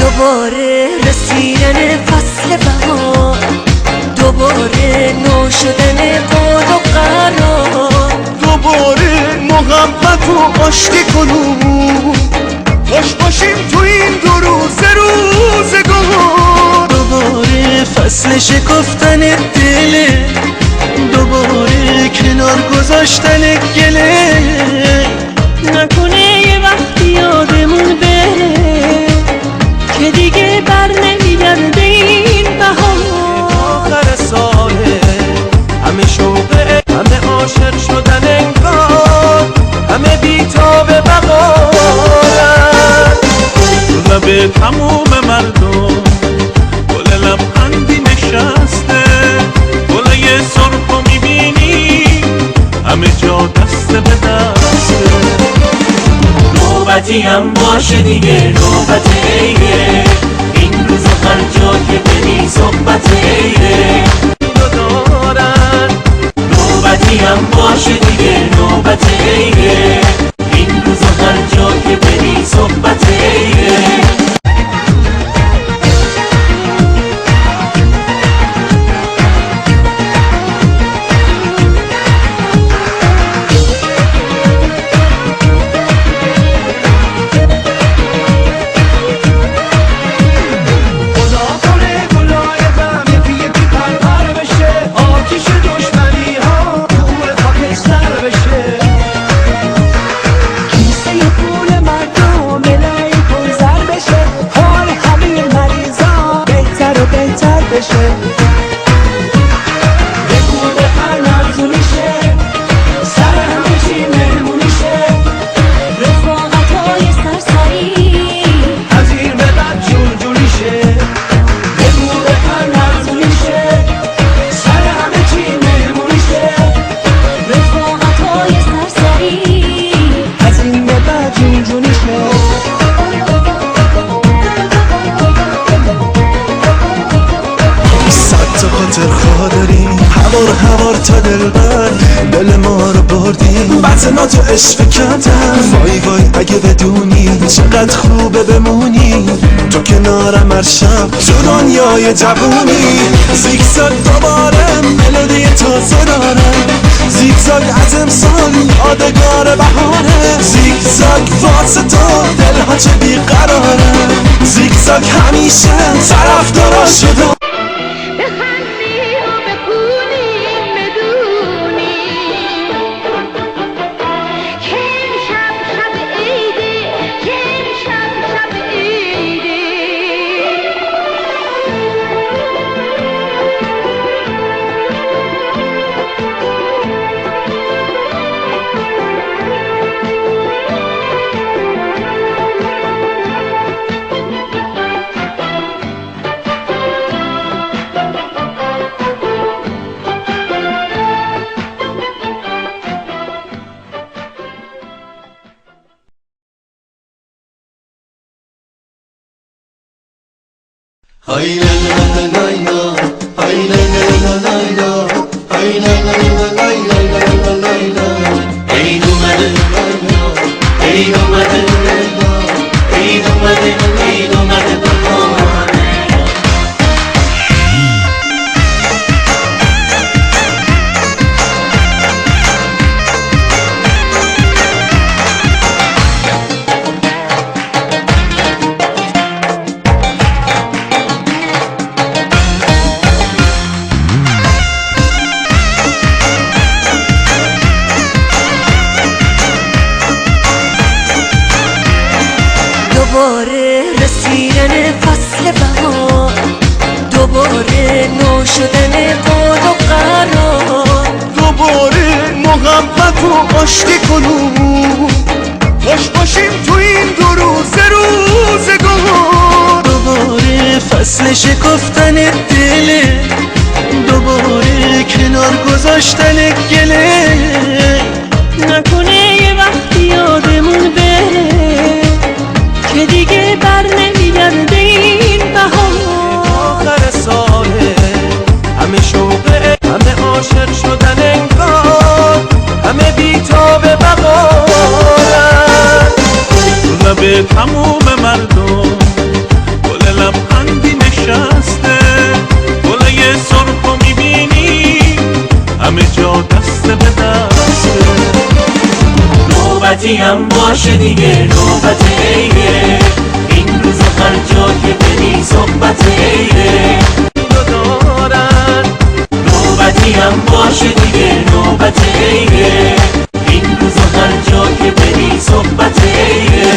دوباره رسیدن فصل بهار، دوباره نو شدن قول و قرار، دوباره محبت و آشتی کنون، خوش باشیم تو این دو روزگار. دوباره فصل شکفتن دله، دوباره کنار گذاشتن گله. نکنه یه وقتی یادمون بره که دیگه بر نمیگرده این بهار. آخر ساله همه شوقه، همه عاشق شدن انگار، همه بیتاب بقارن. لب تموم مردم گل لبخندی نشسته، گله سرخو میبینی همه جا دست به دسته. نوبتی هم باشه دیگه، نوبت عیده، این روز هر جا که بری صحبت عیده دارن. نوبتی هم باشه دیگه، نوبت عیده، این روز هر جا که بری صحبت عیده. هوار تا دلبر دل ما رو بردی، بطنا تو عشق کردم. وای وای اگه بدونی چقدر خوبه بمونی تو کنارم هر شب تو دنیای جوونی. زیگزاگ دوباره ملودی تازه داره، زیگزاگ از امسال یادگار بهاره. زیگزاگ واسه تو دلها چه بیقراره، زیگزاگ همیشه طرفدارا شده. دوباره رسیدن دوباره نو شدن قول و قرار، دوباره محبت و آشتی کنون، خوش باشیم تو این 2 روزگار. دوباره فصل شکفتن دله، دوباره کنار گذاشتن گله. نکنه یه وقتی یادمون بره که دیگه بر نمیگرده این بهار. آخر ساله همه شوقه، همه عاشق شدن انگار، همه بیتاب بقارن. رو لب تموم مردم گل لبخندی نشسته، گله سرخ رو میبینی همه جا دست به دسته. نوبتی هم باشه دیگه، نوبت عیده، این روز هر جا که بری صحبت عیده. دارن نوبتی هم باشه دیگه، نوبت عیده، این روز هر جا که بری صحبت عیده.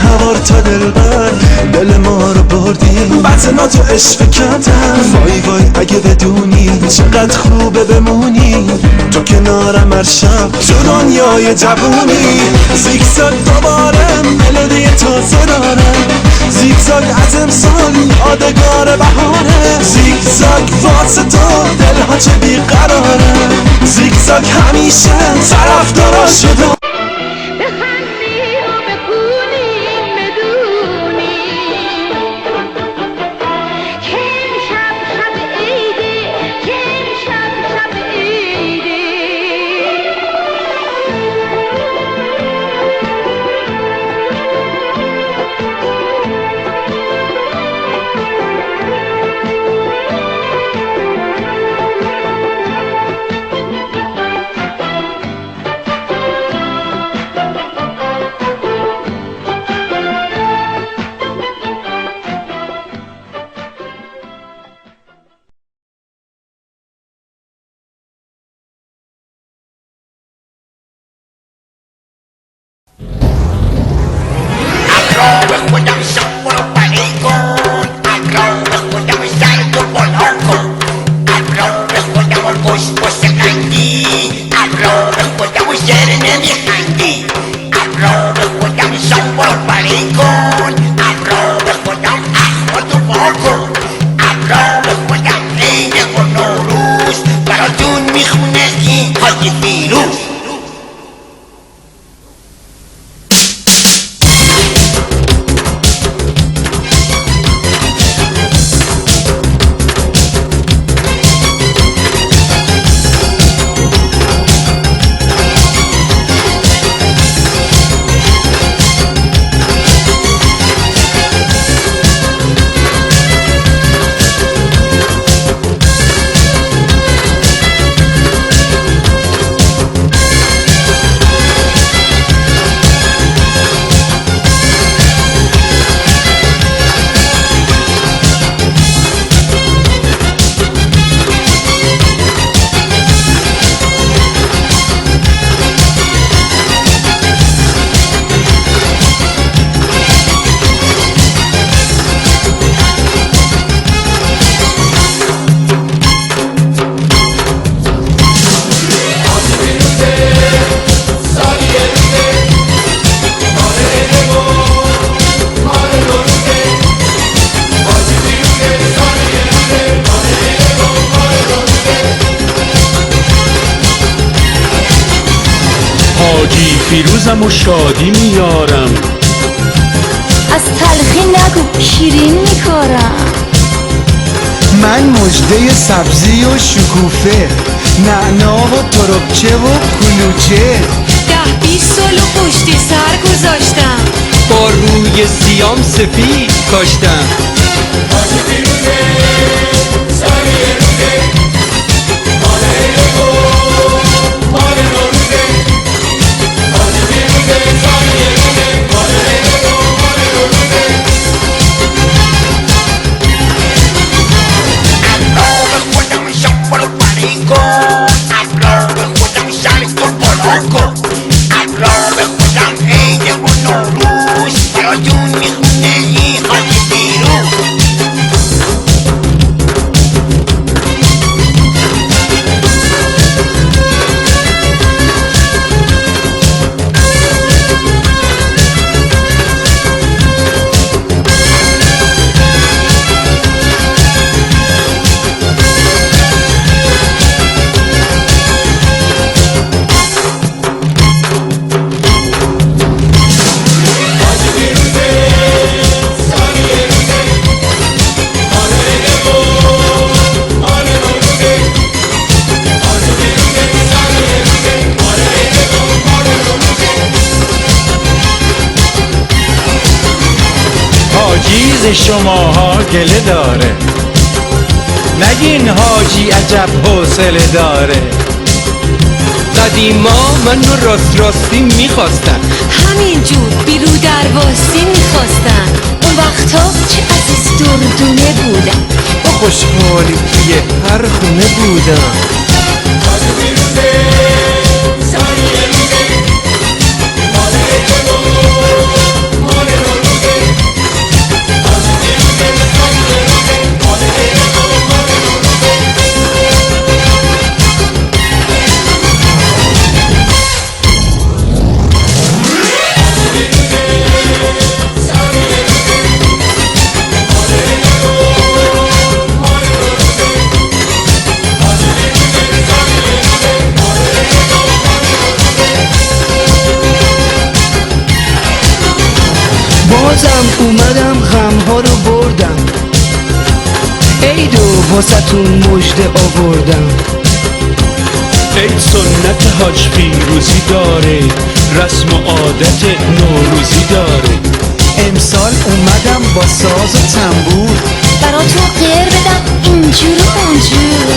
هوار تا دلبر دل ما رو بردی، بعد تو عشق کردم. وای وای اگه بدونی چقدر خوبه بمونی تو کنارم هر شب تو دنیای جوونی. زیگزاگ دوباره ملودی تازه داره، زیگزاگ از امسال یادگار بهاره. زیگزاگ واسه تو دلها چه بیقراره، زیگزاگ همیشه طرفدارا شده. روزم و شادی میارم. از تلخی نگو شیرین میکارم. من مژده سبزی و شکوفه، نعنا و تربچه و کلوچه. 10-20 سال و پشتی سر گذاشتم، با روی سیام سفید کاشتم. حاجی شماها گله داره، نگین حاجی عجب حوصله داره. قدیما منو راست راستی میخواستن، همینجور بیرو درواسی میخواستن. اون وقتا چه عزیز دردونه بودم، با خوشحالی توی هر خونه بودم. بازم اومدم غمها رو بردم، عید و واسه‌تون مژده آوردم. عید سنت حاج پیروزی داره، رسم و عادت نوروزی داره. امسال اومدم با ساز و تنبور، براتون غیر بدم اینجور و اونجور.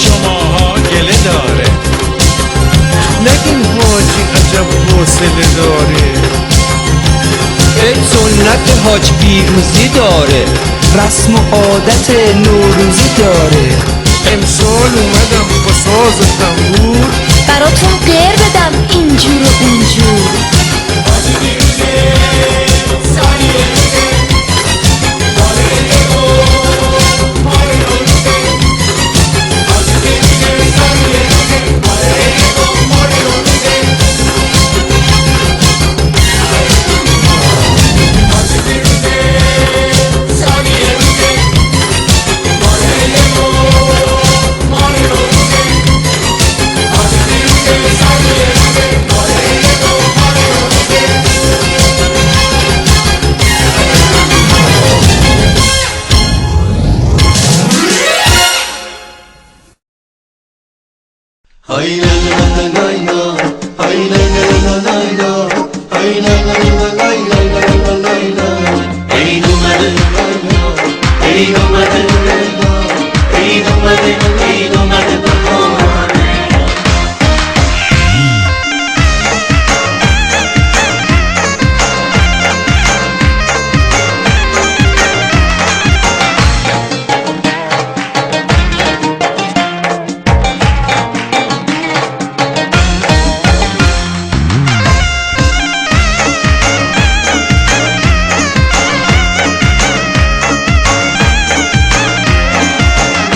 شماها گله داره، نگین حاجی عجب حوصله داره. عید سنت حاج پیروزی داره، رسم و عادت نوروزی داره. امسال اومدم با ساز و تنبور، براتون غیر بدم اینجور و اونجور. حاجی پیروزه، سالی روزه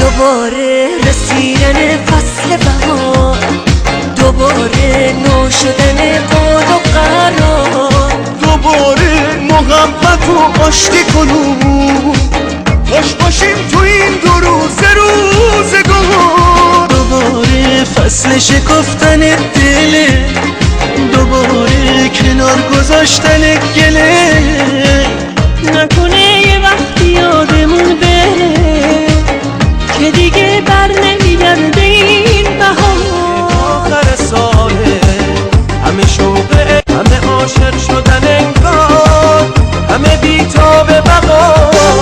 دوباره رسیدن فصل بهار، دوباره نو شدن قول و قرار، دوباره محبت و آشتی کنون، خوش باشیم تو این دو روزگار. دوباره فصل شکفتن دله، دوباره کنار گذاشتن گله. نکنه یه وقتی یادمون بره که دیگه بر نمیگرده این بهار. آخر ساله همه شوقه، همه عاشق شدن انگار، همه بیتاب بقارن.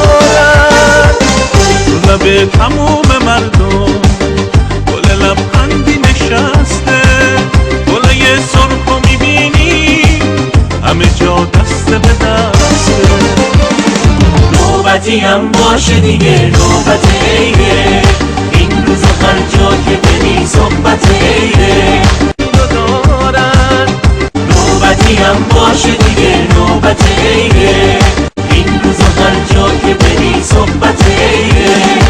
رو لب تموم مردم گل لبخندی نشسته، گله سرخ رو میبینی همه جا دست به دسته. نوبتی هم باشه دیگه، نوبت عیده، این روز هر جا که بری صحبت عیده. نوبتی هم باشه دیگه، نوبت عیده، این روز هر جا که بری صحبت عیده.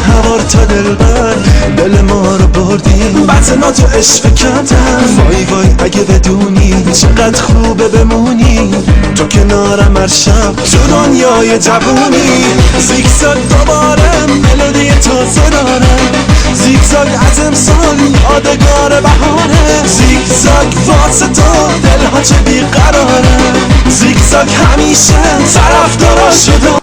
هوار تا دلبر دل ما رو بردی، بطنا تو عشق کردم. وای وای اگه بدونی چقدر خوبه بمونی تو کنارم هر شب تو دنیای جوونی. زیگزاگ دوباره ملودی تازه داره، زیگزاگ از امسال یادگار بهاره. زیگزاگ واسه تو دلها چه بیقراره، زیگزاگ همیشه طرفدارا شده.